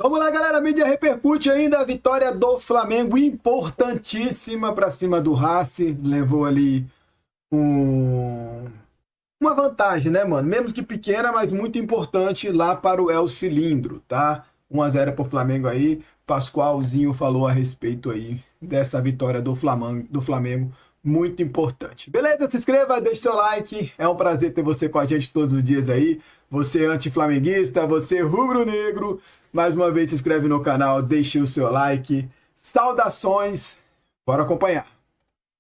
Vamos lá, galera. A mídia repercute ainda a vitória do Flamengo, importantíssima para cima do Racing. Levou ali uma vantagem, né, mano? Mesmo que pequena, mas muito importante lá para o El Cilindro, tá? 1-0 pro Flamengo aí. Pascoalzinho falou a respeito aí dessa vitória do Flamengo, muito importante. Beleza? Se inscreva, deixe seu like. É um prazer ter você com a gente todos os dias aí. Você anti-flamenguista, você rubro-negro. Mais uma vez se inscreve no canal, deixe o seu like. Saudações. Bora acompanhar.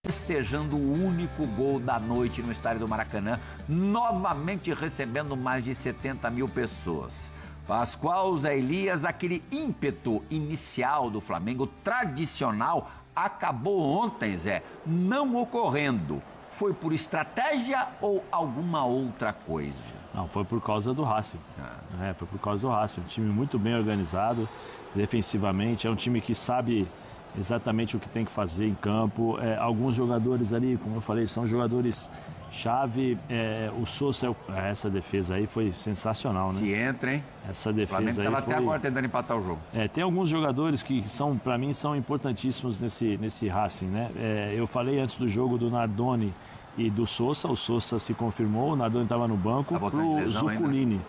Festejando o único gol da noite no estádio do Maracanã, novamente recebendo mais de 70 mil pessoas. Pascoal, Zé Elias, aquele ímpeto inicial do Flamengo, tradicional, acabou ontem, Zé, não ocorrendo. Foi por estratégia ou alguma outra coisa? Não, foi por causa do Racing. Foi por causa do Racing. Um time muito bem organizado, defensivamente. É um time que sabe exatamente o que tem que fazer em campo. Alguns jogadores ali, como eu falei, são jogadores-chave. O Sousa, essa defesa aí foi sensacional, né? Se entra, hein? Essa defesa aí O Flamengo estava até agora tentando empatar o jogo. Tem alguns jogadores que são, para mim, são importantíssimos nesse Racing, né? Eu falei antes do jogo do Nardoni e do Sousa. O Sousa se confirmou, o Nardoni estava no banco pro Zuculini.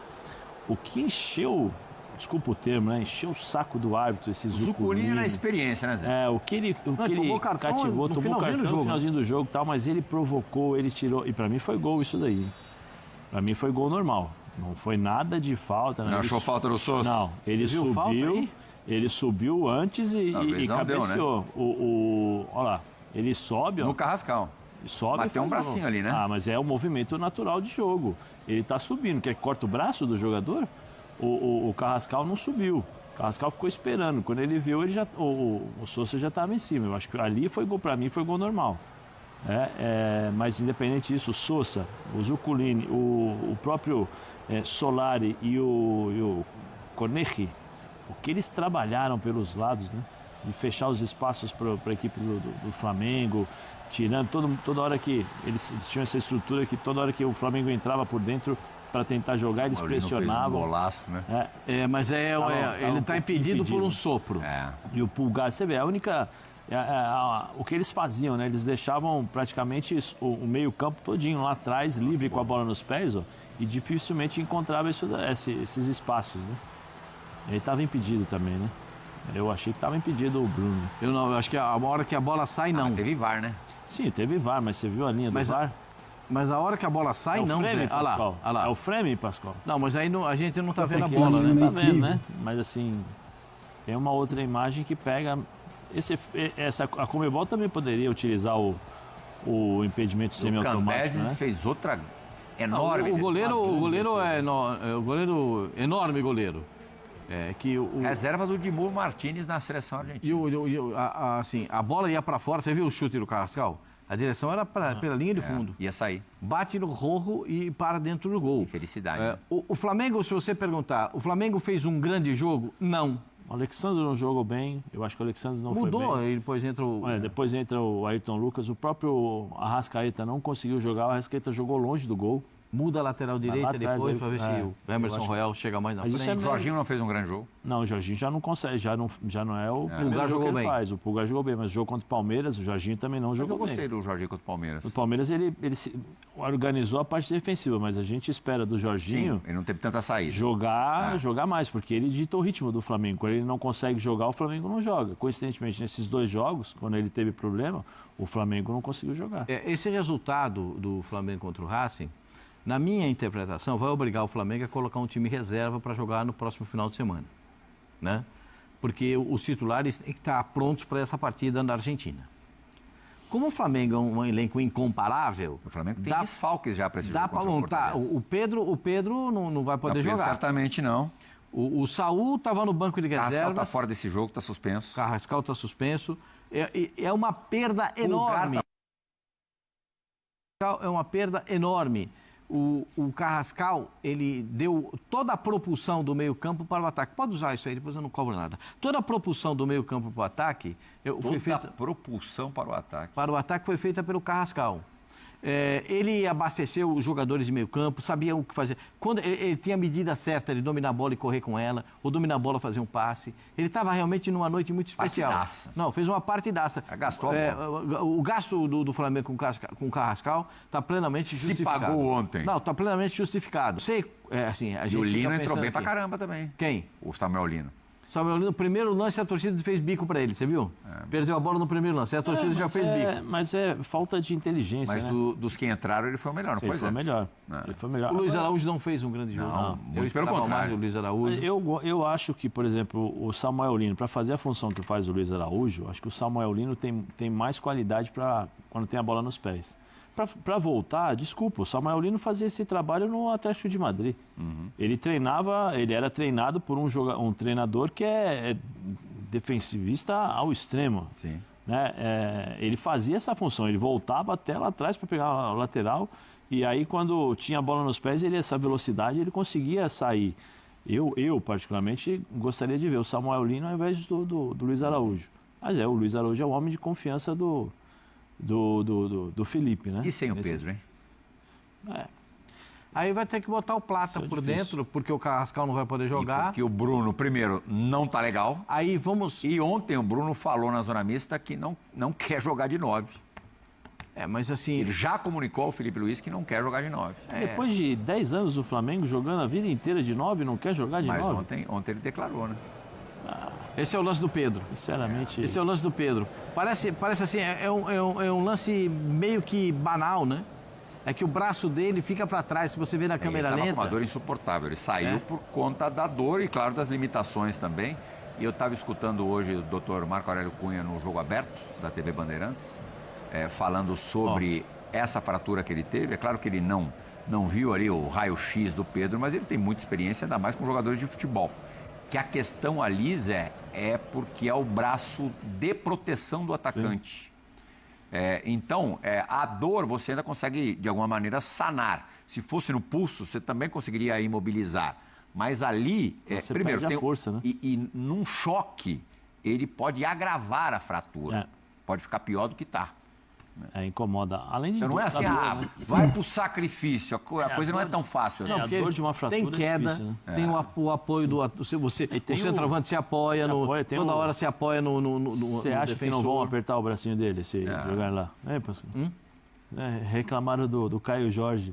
O que encheu... Desculpa o termo, né? Encheu o saco do árbitro, esse Zuculini. Na experiência, né, Zé? O que ele cativou, tomou cartão no finalzinho do jogo e tal, mas ele provocou, ele tirou. E pra mim foi gol isso daí. Pra mim foi gol normal. Não foi nada de falta. Não achou falta do Sousa? Não, ele subiu antes e cabeceou. Né? Olha lá, ele sobe, ó. No Carrascal. Sobe. Bateu um bracinho ali, né? Mas é o movimento natural de jogo. Ele tá subindo, quer que corta o braço do jogador? O Carrascal não subiu. O Carrascal ficou esperando. Quando ele viu, o Sousa já estava em cima. Eu acho que ali foi gol, para mim, foi gol normal. Mas independente disso, o Sousa, o Zuculini, o próprio Solari e o Cornechi, o que eles trabalharam pelos lados, né? De fechar os espaços para a equipe do Flamengo, tirando toda hora que eles tinham essa estrutura que toda hora que o Flamengo entrava por dentro para tentar jogar, eles pressionavam. Um golaço, né? Mas ele está impedido por um sopro. E o Pulgar, você vê, a única... o que eles faziam, né? Eles deixavam praticamente o meio-campo todinho lá atrás, livre com a bola nos pés, ó, e dificilmente encontrava esses espaços, né? Ele estava impedido também, né? Eu achei que estava impedido o Bruno. Eu acho que a hora que a bola sai, não. Teve VAR, né? Sim, teve VAR, mas você viu a linha do VAR? Mas a hora que a bola sai, não, Frame, Zé. Pascoal. Olha lá. É o frame, Pascoal? Não, mas aí a gente não tá vendo a bola, né? Não tá vendo, né? Mas assim, tem uma outra imagem que pega... A Conmebol também poderia utilizar o impedimento semiautomático, né? Fez outra enorme. O goleiro enorme goleiro. Reserva do Dimur Martínez na seleção argentina. Assim, a bola ia para fora, você viu o chute do Carrascal? A direção era pela linha de fundo. Ia sair. Bate no Rojo e para dentro do gol. Felicidade. O Flamengo, se você perguntar, o Flamengo fez um grande jogo? Não. O Alexandre não jogou bem. Eu acho que o Alexandre não foi bem. Mudou, e depois entra depois entra o Ayrton Lucas. O próprio Arrascaeta não conseguiu jogar. O Arrascaeta jogou longe do gol. Muda a lateral direita depois para ver se o Emerson Royal chega mais na frente. O Jorginho não fez um grande jogo? Não, o Jorginho já não consegue, já não é o Pulgar jogou bem. O Pulgar jogou bem, mas o jogo contra o Palmeiras, o Jorginho também não jogou bem. Mas eu gostei do Jorginho contra o Palmeiras. O Palmeiras, ele organizou a parte defensiva, mas a gente espera do Jorginho... Sim, ele não teve tanta saída. Jogar mais, porque ele dita o ritmo do Flamengo. Quando ele não consegue jogar, o Flamengo não joga. Coincidentemente, nesses dois jogos, quando ele teve problema, o Flamengo não conseguiu jogar. Esse resultado do Flamengo contra o Racing, na minha interpretação, vai obrigar o Flamengo a colocar um time reserva para jogar no próximo final de semana, né? Porque os titulares têm que estar prontos para essa partida na Argentina. Como o Flamengo é um elenco incomparável... O Flamengo tem desfalques já para esse jogo. Dá para montar. O Pedro não vai poder jogar. Certamente não. O Saúl estava no banco de reserva. Carrascal está fora desse jogo, está suspenso. Carrascal está suspenso. É uma perda enorme. É uma perda enorme. O Carrascal, ele deu toda a propulsão do meio-campo para o ataque. Pode usar isso aí, depois eu não cobro nada. Toda a propulsão do meio-campo para o ataque... Propulsão para o ataque. Para o ataque foi feita pelo Carrascal. Ele abasteceu os jogadores de meio campo, sabia o que fazer. Quando ele tinha a medida certa de dominar a bola e correr com ela, ou dominar a bola e fazer um passe. Ele estava realmente numa noite muito especial. Partidaça. Não, fez uma partidaça. Gastou a bola. O gasto do Flamengo com o Carrascal está plenamente justificado. Se pagou ontem. Não, está plenamente justificado. E o Lino entrou bem pra caramba também. Quem? O Samuel Lino. Samuel Lino, no primeiro lance a torcida fez bico para ele, você viu? Perdeu a bola no primeiro lance, a torcida já fez bico. Mas é falta de inteligência, Mas né? dos que entraram, ele foi o melhor, não foi? Ele foi melhor. Ele foi melhor. O Luiz Araújo não fez um grande jogo. Não, muito pelo contrário. O Luiz Araújo. Eu acho que, por exemplo, o Samuel Lino, para fazer a função que faz o Luiz Araújo, acho que o Samuel Lino tem mais qualidade para quando tem a bola nos pés. Para voltar, desculpa, o Samuel Lino fazia esse trabalho no Atlético de Madrid. Ele era treinado por um treinador que é defensivista ao extremo. Sim. Né? Ele fazia essa função, ele voltava até lá atrás para pegar a lateral, e aí quando tinha a bola nos pés, essa velocidade, ele conseguia sair. Eu particularmente, gostaria de ver o Samuel Lino ao invés do Luiz Araújo. Mas o Luiz Araújo é o homem de confiança do Felipe, né? E sem o Pedro, hein? Aí vai ter que botar o Plata por dentro, porque o Carrascal não vai poder jogar. Porque o Bruno, primeiro, não tá legal. Aí vamos... E ontem o Bruno falou na zona mista que não quer jogar de 9. Mas assim... Ele já comunicou ao Felipe Luiz que não quer jogar de 9. Depois de 10 anos do Flamengo jogando a vida inteira de 9, não quer jogar de 9? Mas ontem ele declarou, né? Esse é o lance do Pedro. Sinceramente... Esse é o lance do Pedro. Parece assim, é um lance meio que banal, né? É que o braço dele fica para trás, se você vê na câmera lenta. Ele estava com uma dor insuportável. Ele saiu por conta da dor e, claro, das limitações também. E eu estava escutando hoje o Dr. Marco Aurélio Cunha no Jogo Aberto, da TV Bandeirantes, falando sobre essa fratura que ele teve. É claro que ele não viu ali o raio-x do Pedro, mas ele tem muita experiência, ainda mais com jogadores de futebol. Que a questão ali, Zé, é porque é o braço de proteção do atacante. Então, a dor você ainda consegue, de alguma maneira, sanar. Se fosse no pulso, você também conseguiria imobilizar. Mas ali, primeiro, perde a força, né? E num choque, ele pode agravar a fratura. Pode ficar pior do que está. Incomoda. Além de então não é assim, né? vai pro sacrifício, a coisa não é tão fácil assim. A dor de uma fratura tem queda, é difícil, né? tem o apoio do... O centroavante se apoia, toda hora se apoia no Você acha que não vão apertar o bracinho dele se jogar lá? Pastor? Reclamaram do Caio Jorge.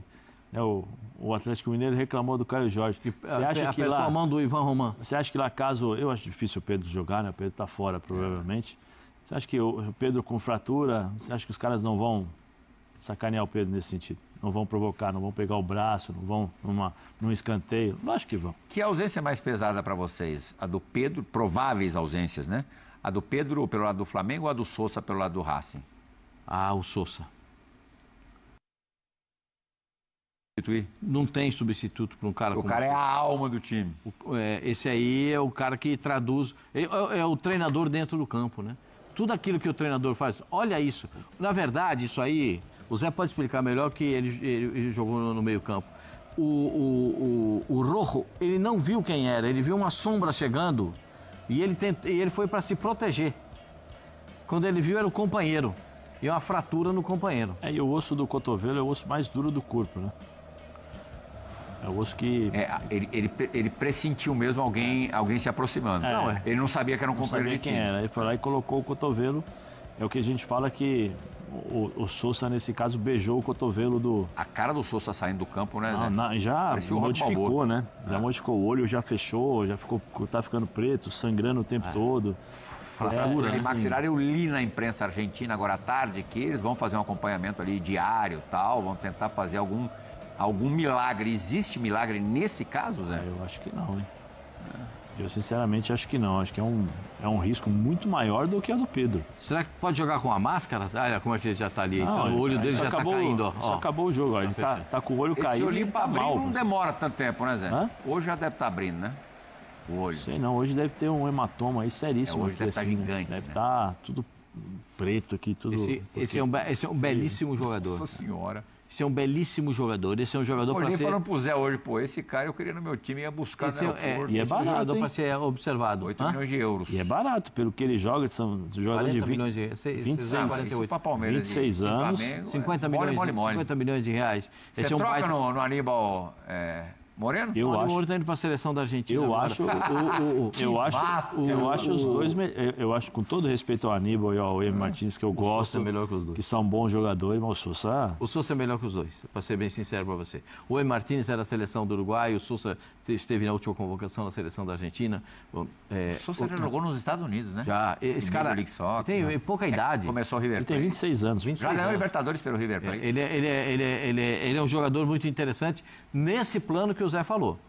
O Atlético Mineiro reclamou do Caio Jorge. Você acha que lá... a mão do Ivan Roman. Você acha que lá, caso... Eu acho difícil o Pedro jogar, né? O Pedro tá fora, provavelmente. Você acha que o Pedro com fratura, você acha que os caras não vão sacanear o Pedro nesse sentido? Não vão provocar, não vão pegar o braço, não vão num escanteio? Lógico que vão. Que ausência é mais pesada para vocês? A do Pedro, prováveis ausências, né? A do Pedro pelo lado do Flamengo ou a do Sousa pelo lado do Racing? O Sousa. Substituir? Não tem substituto para um cara como o cara é a alma do time. Esse aí é o cara que traduz... É o treinador dentro do campo, né? Tudo aquilo que o treinador faz, olha isso. Na verdade, isso aí, o Zé pode explicar melhor que ele jogou no meio campo. O Rojo, ele não viu quem era, ele viu uma sombra chegando e ele foi para se proteger. Quando ele viu, era o companheiro. E uma fratura no companheiro. E o osso do cotovelo é o osso mais duro do corpo, né? É o osso que... Ele pressentiu mesmo alguém se aproximando. Ele não sabia que era um companheiro de time. Quem era. Ele foi lá e colocou o cotovelo. É o que a gente fala que o Sousa, nesse caso, beijou o cotovelo do... A cara do Sousa saindo do campo, né, Zé? Já modificou, né? Já modificou o olho, já fechou, tá ficando preto, sangrando o tempo todo. Fratura. Maxilar, eu li na imprensa argentina agora à tarde que eles vão fazer um acompanhamento ali diário e tal, vão tentar fazer algum milagre. Existe milagre nesse caso, Zé? Eu acho que não, hein? Eu sinceramente acho que não. Acho que é um risco muito maior do que o do Pedro. Será que pode jogar com a máscara? Olha como é que ele já tá ali. Não, o olho dele já tá caindo. Ó. Só acabou o jogo. Ó. Ele tá com o olho caído. Esse olhinho pra abrir mal, não demora tanto tempo, né, Zé? Hã? Hoje já deve estar abrindo, né? O olho. Sei não. Hoje deve ter um hematoma aí seríssimo. Hoje deve estar assim, gigante. Deve estar tudo preto aqui, tudo... Esse é um belíssimo jogador. Nossa senhora. Esse é um belíssimo jogador. Esse é um jogador para ser... falando pro Zé hoje, pô, esse cara eu queria no meu time, ia buscar Esse no aeroporto. E é esse é um barato, jogador hein? para ser observado. 8 milhões de euros. E é barato, pelo que ele joga, são jogadores 40 de milhões de 26, 48. Para Palmeiras 26 anos, 50 milhões, 50 milhões de reais. Você Esse é um troca baita... no Aníbal Moreno? Eu O acho. Moro tá indo para a seleção da Argentina. Eu agora. acho, eu acho os dois, eu acho com todo respeito ao Aníbal e ao Emi Martins, que eu gosto, Sousa é melhor que os dois. que são bons jogadores, mas o Sousa... O Sousa é melhor que os dois, para ser bem sincero para você. O Emi Martins era da seleção do Uruguai, o Sousa esteve na última convocação da seleção da Argentina. O Sousa já jogou nos Estados Unidos, né? Já, esse cara League Soccer, tem né? pouca idade. Começou o River Ele Plate. tem 26 anos. 26 Já ganhou anos. Libertadores pelo River Plate. Ele é um jogador muito interessante nesse plano que o Zé falou.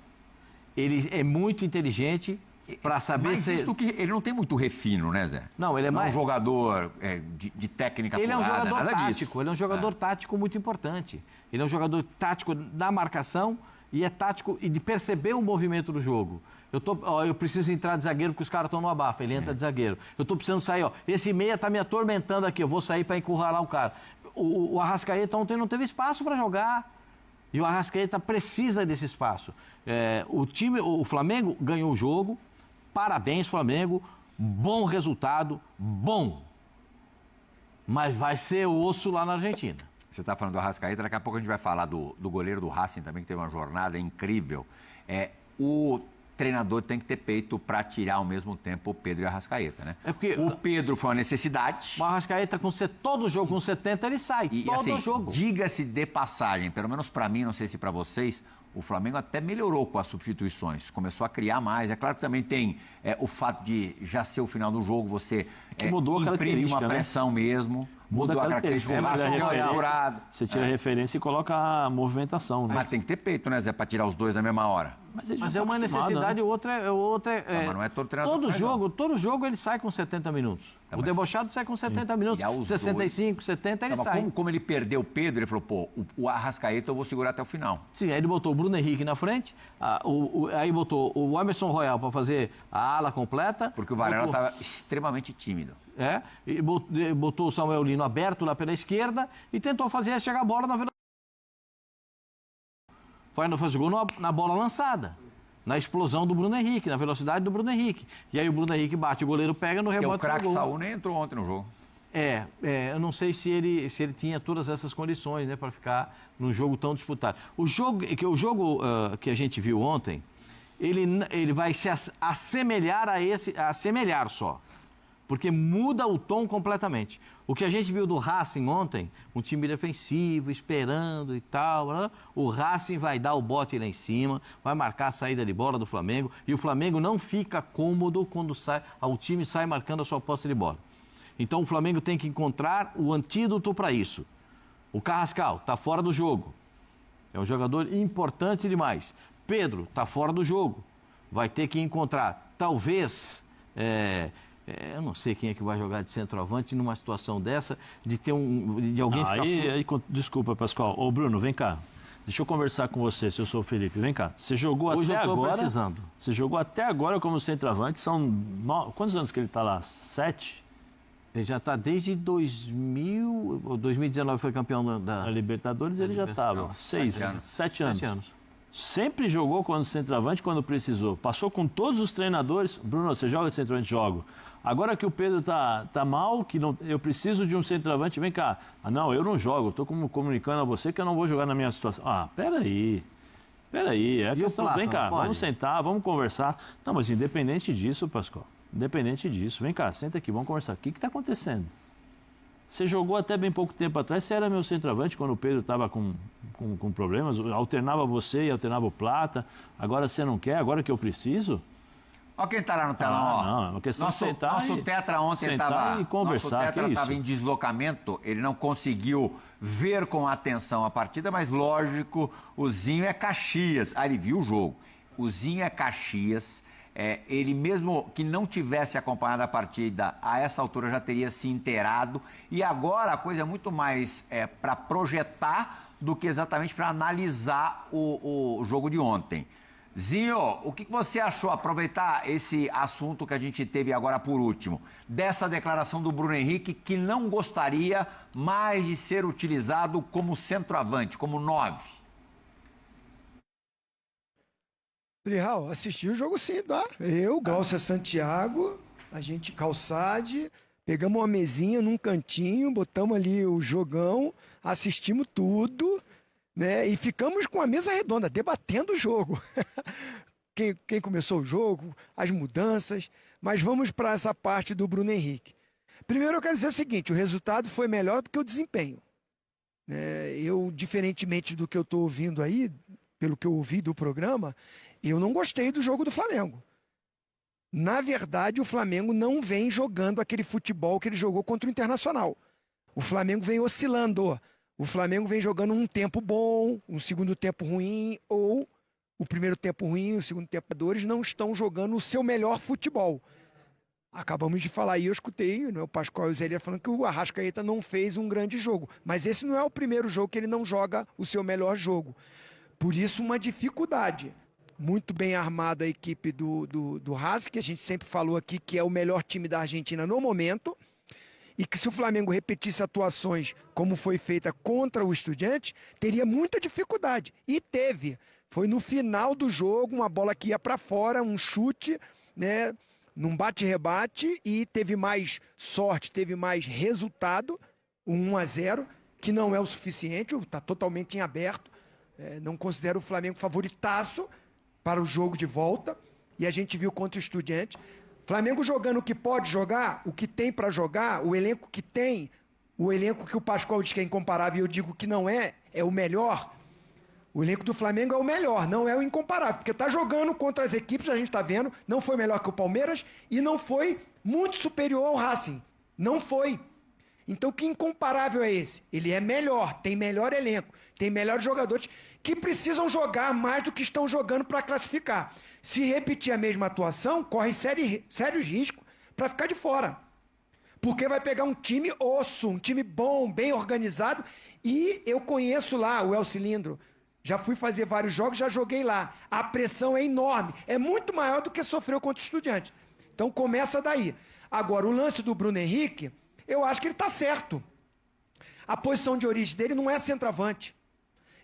Ele é muito inteligente para saber Mas ser... visto que ele não tem muito refino, né, Zé? Não, ele é mais... um jogador de técnica Ele é um apurada, jogador nada tático, disso. ele é um jogador tático muito importante. Ele é um jogador tático na marcação e é tático e de perceber o movimento do jogo. Eu preciso entrar de zagueiro porque os caras estão no abafa, ele entra de zagueiro. Eu estou precisando sair, esse meia está me atormentando aqui, eu vou sair para encurralar o cara. O Arrascaeta ontem não teve espaço para jogar. E o Arrascaeta precisa desse espaço. O Flamengo ganhou o jogo. Parabéns, Flamengo. Bom resultado. Bom. Mas vai ser osso lá na Argentina. Você está falando do Arrascaeta, daqui a pouco a gente vai falar do goleiro do Racing também, que teve uma jornada incrível. O treinador tem que ter peito para tirar ao mesmo tempo o Pedro e o Arrascaeta, né? É porque o Pedro foi uma necessidade. o Arrascaeta, todo jogo com 70, ele sai. E todo assim, jogo. diga-se de passagem, pelo menos para mim, não sei se para vocês, o Flamengo até melhorou com as substituições, começou a criar mais. É claro que também tem o fato de já ser o final do jogo, você que mudou a imprime uma característica, né? pressão mesmo, mudou a característica. O Racing deu uma segurada. Você tira a referência e coloca a movimentação, né? Mas tem que ter peito, né, Zé, para tirar os dois na mesma hora. ele já Mas tá é uma acostumado, necessidade, né? outra mas não é todo treinador que faz, todo jogo ele sai com 70 minutos. O mas- debochado sai com 70 minutos. tirar os 65, 70 ele Mas sai. como ele perdeu o Pedro, ele falou, pô, o Arrascaeta eu vou segurar até o final. Sim, aí ele botou o Bruno Henrique na frente, aí botou o Emerson Royal para fazer a ala completa. Porque o Varela estava extremamente tímido. E botou o Samuel Lino aberto lá pela esquerda e tentou fazer chegar a bola na velocidade. Faz gol na bola lançada, na explosão do Bruno Henrique, na velocidade do Bruno Henrique. E aí o Bruno Henrique bate, o goleiro pega no Porque o rebote craque gol. Saúl nem entrou ontem no jogo. Eu não sei se ele tinha todas essas condições, né, para ficar num jogo tão disputado. O jogo que a gente viu ontem, ele vai se assemelhar assemelhar só, porque muda o tom completamente. O que a gente viu do Racing ontem, um time defensivo, esperando e tal, né? O Racing vai dar o bote lá em cima, vai marcar a saída de bola do Flamengo, e o Flamengo não fica cômodo quando o time sai marcando a sua posse de bola. Então o Flamengo tem que encontrar o antídoto para isso. O Carrascal está fora do jogo. É um jogador importante demais. Pedro está fora do jogo. Vai ter que encontrar, talvez, eu não sei quem é que vai jogar de centroavante numa situação dessa, de ter de alguém ficar... Desculpa, Pascoal. Ô, Bruno, vem cá. Deixa eu conversar com você, se eu sou o Felipe. Vem cá. Você jogou Hoje até eu tô agora... precisando. Você jogou até agora como centroavante. Quantos anos que ele está lá? 7? Ele já está desde 2019 foi campeão Na Libertadores ele já estava. 7 anos. 7 anos. Sempre jogou quando centroavante, quando precisou. Passou com todos os treinadores. Bruno, você joga de centroavante? Jogo. Agora que o Pedro tá mal, que não, eu preciso de um centroavante, vem cá. Não, eu não jogo. Estou comunicando a você que eu não vou jogar na minha situação. Peraí. É questão. Vem cá, vamos sentar, vamos conversar. Não, mas independente disso, Pascoal. Independente disso, vem cá, senta aqui, vamos conversar. O que está acontecendo? Você jogou até bem pouco tempo atrás, você era meu centroavante quando o Pedro estava com problemas, alternava você e alternava o Plata, agora você não quer, agora que eu preciso? Olha quem está lá no telão, ó. Não, é uma questão de sentar nosso tetra ontem estava... e conversar, Nosso tetra estava em deslocamento, ele não conseguiu ver com atenção a partida, mas lógico, o Zinho é Caxias. Ele viu o jogo. O Zinho é Caxias... ele mesmo que não tivesse acompanhado a partida, a essa altura já teria se inteirado. E agora a coisa é muito mais para projetar do que exatamente para analisar o jogo de ontem. Zinho, o que você achou, aproveitar esse assunto que a gente teve agora por último, dessa declaração do Bruno Henrique, que não gostaria mais de ser utilizado como centroavante, como 9? Raul, assisti o jogo sim, tá? Eu, Glaucia Santiago, a gente, Calçade, pegamos uma mesinha num cantinho, botamos ali o jogão, assistimos tudo, né? E ficamos com a mesa redonda, debatendo o jogo. Quem começou o jogo, as mudanças, mas vamos para essa parte do Bruno Henrique. Primeiro eu quero dizer o seguinte, o resultado foi melhor do que o desempenho. Eu, diferentemente do que eu estou ouvindo aí, pelo que eu ouvi do programa, eu não gostei do jogo do Flamengo. Na verdade, o Flamengo não vem jogando aquele futebol que ele jogou contra o Internacional. O Flamengo vem oscilando. O Flamengo vem jogando um tempo bom, um segundo tempo ruim, ou o primeiro tempo ruim, o segundo tempo dores, não estão jogando o seu melhor futebol. Acabamos de falar aí, eu escutei, né, o Pascoal e o Zé falando que o Arrascaeta não fez um grande jogo. Mas esse não é o primeiro jogo que ele não joga o seu melhor jogo. Por isso, uma dificuldade. Muito bem armada a equipe do Racing, que a gente sempre falou aqui que é o melhor time da Argentina no momento, e que se o Flamengo repetisse atuações como foi feita contra o Estudiantes, teria muita dificuldade. E teve. Foi no final do jogo, uma bola que ia para fora, um chute, né, num bate-rebate, e teve mais sorte, teve mais resultado, um 1-0, que não é o suficiente, está totalmente em aberto. Não considero o Flamengo favoritaço para o jogo de volta, e a gente viu contra o Estudiantes. Flamengo jogando o que pode jogar, o que tem para jogar, o elenco que tem, o elenco que o Pascoal diz que é incomparável e eu digo que não é o melhor. O elenco do Flamengo é o melhor, não é o incomparável, porque está jogando contra as equipes, a gente está vendo, não foi melhor que o Palmeiras e não foi muito superior ao Racing. Não foi. Então que incomparável é esse? Ele é melhor, tem melhor elenco, tem melhores jogadores que precisam jogar mais do que estão jogando para classificar. Se repetir a mesma atuação, corre sérios riscos para ficar de fora. Porque vai pegar um time osso, um time bom, bem organizado. E eu conheço lá o El Cilindro. Já fui fazer vários jogos, já joguei lá. A pressão é enorme. É muito maior do que sofreu contra o Estudiantes. Então começa daí. Agora, o lance do Bruno Henrique, eu acho que ele está certo. A posição de origem dele não é centroavante.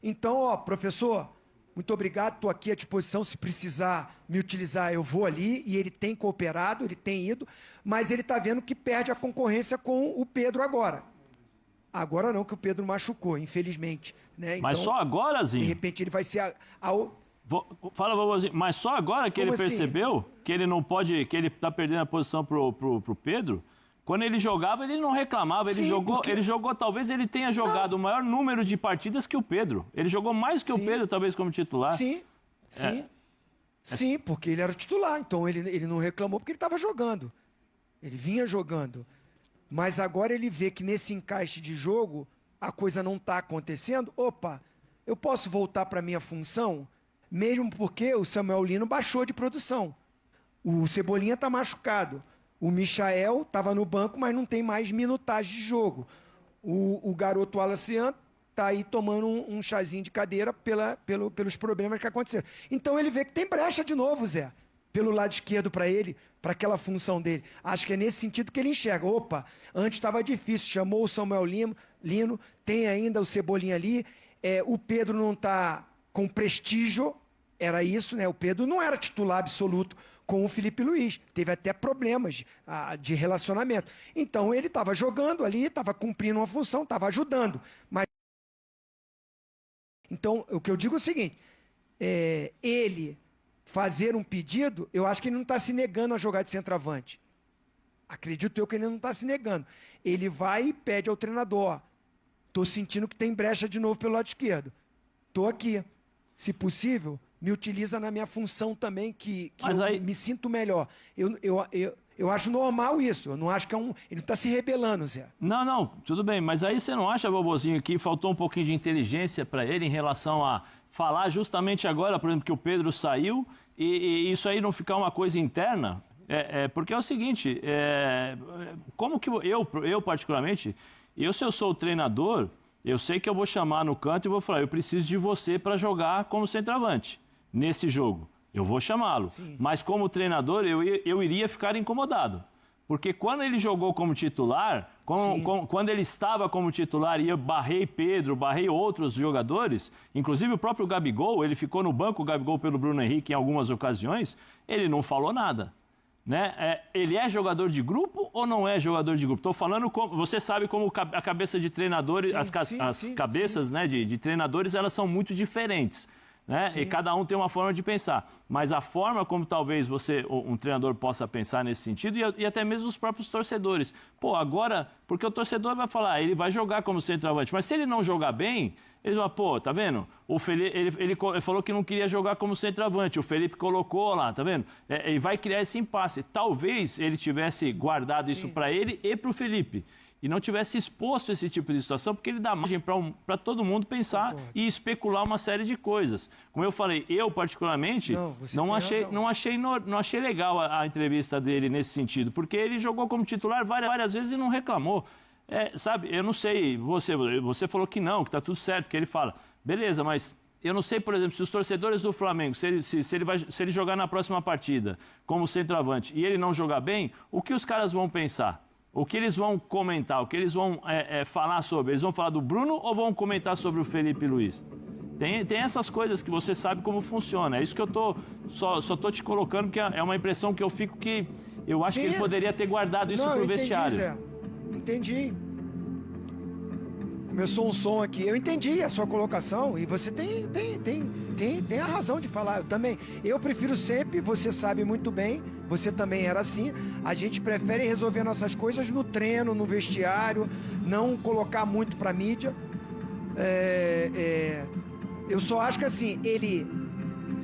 Então, professor, muito obrigado, estou aqui à disposição, se precisar me utilizar, eu vou ali, e ele tem cooperado, ele tem ido, mas ele está vendo que perde a concorrência com o Pedro agora. Agora não, que o Pedro machucou, infelizmente. Né? Mas então, só agora, Zinho? De repente ele vai ser Fala, vovozinho, mas só agora que Como ele percebeu que ele não pode, que ele está perdendo a posição pro Pedro? Quando ele jogava, ele não reclamava, ele jogou, talvez ele tenha jogado o maior número de partidas que o Pedro. Ele jogou mais que o Pedro, talvez, como titular. Sim, porque ele era titular, então ele não reclamou porque ele estava jogando. Ele vinha jogando. Mas agora ele vê que nesse encaixe de jogo, a coisa não está acontecendo. Opa, eu posso voltar para a minha função? Mesmo porque o Samuel Lino baixou de produção. O Cebolinha está machucado. O Michael estava no banco, mas não tem mais minutagem de jogo. O garoto Alacian está aí tomando um chazinho de cadeira pelos problemas que aconteceram. Então ele vê que tem brecha de novo, Zé, pelo lado esquerdo para ele, para aquela função dele. Acho que é nesse sentido que ele enxerga. Opa, antes estava difícil, chamou o Samuel Lino, tem ainda o Cebolinha ali, o Pedro não está com prestígio, era isso, né? O Pedro não era titular absoluto com o Felipe Luiz. Teve até problemas de relacionamento. Então ele estava jogando ali, estava cumprindo uma função, estava ajudando. Mas então, o que eu digo é o seguinte, ele fazer um pedido, eu acho que ele não está se negando a jogar de centroavante. Acredito eu que ele não está se negando. Ele vai e pede ao treinador, estou sentindo que tem brecha de novo pelo lado esquerdo. Estou aqui. Se possível, me utiliza na minha função também, que eu me sinto melhor. Eu acho normal isso. Eu não acho que ele não está se rebelando, Zé. Não, tudo bem. Mas aí você não acha, vovozinho, que faltou um pouquinho de inteligência para ele em relação a falar justamente agora, por exemplo, que o Pedro saiu e isso aí não ficar uma coisa interna? Porque é o seguinte, como que eu particularmente, se eu sou o treinador, eu sei que eu vou chamar no canto e vou falar, eu preciso de você para jogar como centroavante nesse jogo. Eu vou chamá-lo. Mas como treinador, eu iria ficar incomodado. Porque quando ele jogou como titular, quando ele estava como titular e eu barrei Pedro, barrei outros jogadores, inclusive o próprio Gabigol, ele ficou no banco, o Gabigol pelo Bruno Henrique em algumas ocasiões, ele não falou nada. Né? Ele é jogador de grupo ou não é jogador de grupo? Estou falando, você sabe como a cabeça de treinadores, as cabeças né, de treinadores, elas são muito diferentes. Né? E cada um tem uma forma de pensar. Mas a forma como talvez um treinador possa pensar nesse sentido, e até mesmo os próprios torcedores. Pô, agora, porque o torcedor vai falar, ele vai jogar como centroavante, mas se ele não jogar bem, ele vai, pô, tá vendo? O Felipe, ele falou que não queria jogar como centroavante, o Felipe colocou lá, tá vendo? E vai criar esse impasse. Talvez ele tivesse guardado isso para ele e para o Felipe. E não tivesse exposto esse tipo de situação, porque ele dá margem para todo mundo pensar e especular uma série de coisas. Como eu falei, eu particularmente não achei legal a entrevista dele nesse sentido, porque ele jogou como titular várias vezes e não reclamou. Sabe, eu não sei, você falou que não, que tá tudo certo, que ele fala. Beleza, mas eu não sei, por exemplo, se os torcedores do Flamengo, se ele jogar na próxima partida como centroavante e ele não jogar bem, o que os caras vão pensar? O que eles vão comentar, o que eles vão falar sobre? Eles vão falar do Bruno ou vão comentar sobre o Felipe Luiz? Tem essas coisas que você sabe como funciona. É isso que eu só tô te colocando, porque é uma impressão que eu fico que eu acho que ele poderia ter guardado isso pro vestiário. Zé. Entendi. Começou um som aqui. Eu entendi a sua colocação e você tem a razão de falar. Eu também. Eu prefiro sempre, você sabe muito bem, você também era assim. A gente prefere resolver nossas coisas no treino, no vestiário, não colocar muito pra mídia. Eu só acho que assim, ele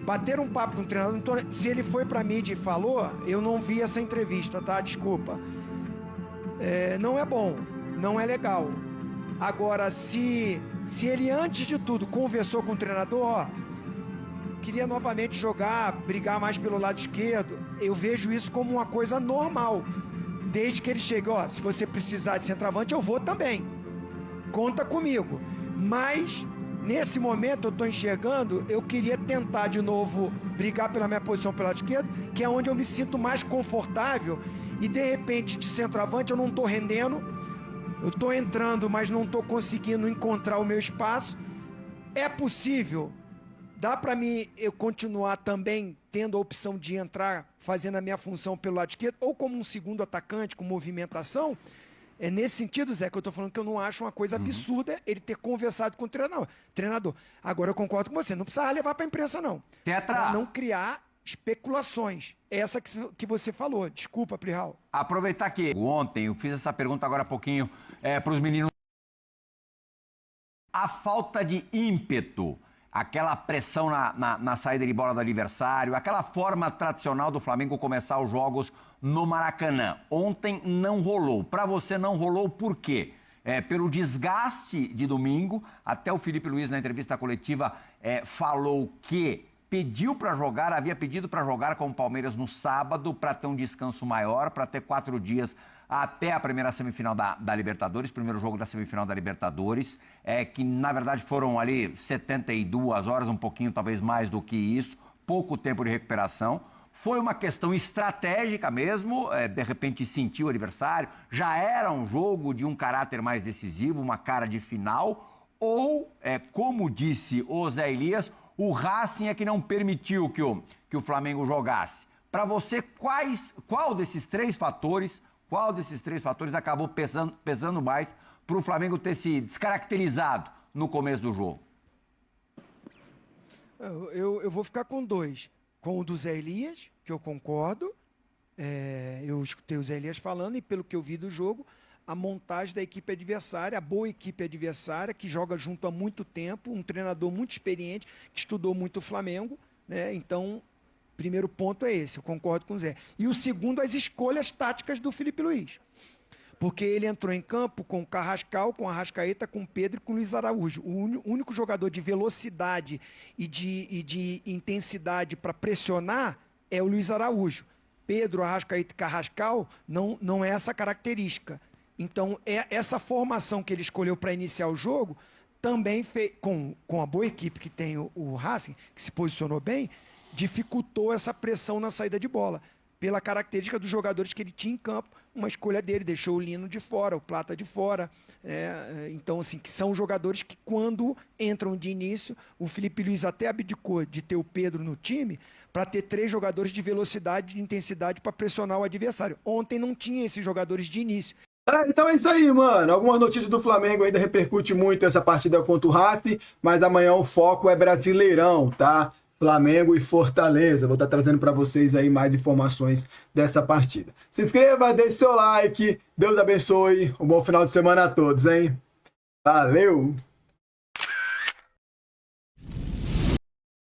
bater um papo com o treinador, se ele foi pra mídia e falou, eu não vi essa entrevista, tá? Desculpa. Não é bom, não é legal. Agora, se ele antes de tudo conversou com o treinador, queria novamente jogar, brigar mais pelo lado esquerdo, eu vejo isso como uma coisa normal. Desde que ele chegue, se você precisar de centroavante, eu vou também. Conta comigo. Mas, nesse momento, eu estou enxergando, eu queria tentar de novo brigar pela minha posição pelo lado esquerdo, que é onde eu me sinto mais confortável, e de repente, de centroavante, eu não estou rendendo. Eu estou entrando, mas não estou conseguindo encontrar o meu espaço. É possível? Dá para mim eu continuar também tendo a opção de entrar, fazendo a minha função pelo lado esquerdo, ou como um segundo atacante, com movimentação? É nesse sentido, Zé, que eu estou falando que eu não acho uma coisa absurda ele ter conversado com o treinador. Agora eu concordo com você, não precisa levar para a imprensa, não. Para não criar especulações. Essa que você falou. Desculpa, Plihal. Aproveitar que ontem eu fiz essa pergunta agora há pouquinho para os meninos. A falta de ímpeto, aquela pressão na saída de bola do adversário, aquela forma tradicional do Flamengo começar os jogos no Maracanã. Ontem não rolou. Para você não rolou por quê? Pelo desgaste de domingo, até o Felipe Luiz na entrevista coletiva falou que havia pedido para jogar com o Palmeiras no sábado para ter um descanso maior, para ter 4 dias até a primeira semifinal da Libertadores, primeiro jogo da semifinal da Libertadores, que na verdade foram ali 72 horas, um pouquinho talvez mais do que isso, pouco tempo de recuperação. Foi uma questão estratégica mesmo, de repente sentiu o adversário, já era um jogo de um caráter mais decisivo, uma cara de final, ou, como disse o Zé Elias, o Racing é que não permitiu que o Flamengo jogasse. Para você, qual desses três fatores acabou pesando mais para o Flamengo ter se descaracterizado no começo do jogo? Eu vou ficar com 2. Com o do Zé Elias, que eu concordo. Eu escutei o Zé Elias falando e pelo que eu vi do jogo, a montagem da equipe adversária, a boa equipe adversária, que joga junto há muito tempo, um treinador muito experiente, que estudou muito o Flamengo, né? Então, primeiro ponto é esse, eu concordo com o Zé. E o segundo, as escolhas táticas do Felipe Luiz. Porque ele entrou em campo com o Carrascal, com a Arrascaeta, com o Pedro e com o Luiz Araújo. O único jogador de velocidade e de intensidade para pressionar é o Luiz Araújo. Pedro, Arrascaeta e Carrascal não é essa característica. Então, essa formação que ele escolheu para iniciar o jogo, também com a boa equipe que tem o Racing, que se posicionou bem, dificultou essa pressão na saída de bola. Pela característica dos jogadores que ele tinha em campo, uma escolha dele, deixou o Lino de fora, o Plata de fora. Então, assim, que são jogadores que quando entram de início, o Felipe Luiz até abdicou de ter o Pedro no time para ter 3 jogadores de velocidade e de intensidade para pressionar o adversário. Ontem não tinha esses jogadores de início. Então é isso aí, mano. Algumas notícias do Flamengo ainda repercute muito essa partida contra o Racing, mas amanhã o foco é Brasileirão, tá? Flamengo e Fortaleza. Vou estar trazendo para vocês aí mais informações dessa partida. Se inscreva, deixe seu like. Deus abençoe. Um bom final de semana a todos, hein? Valeu!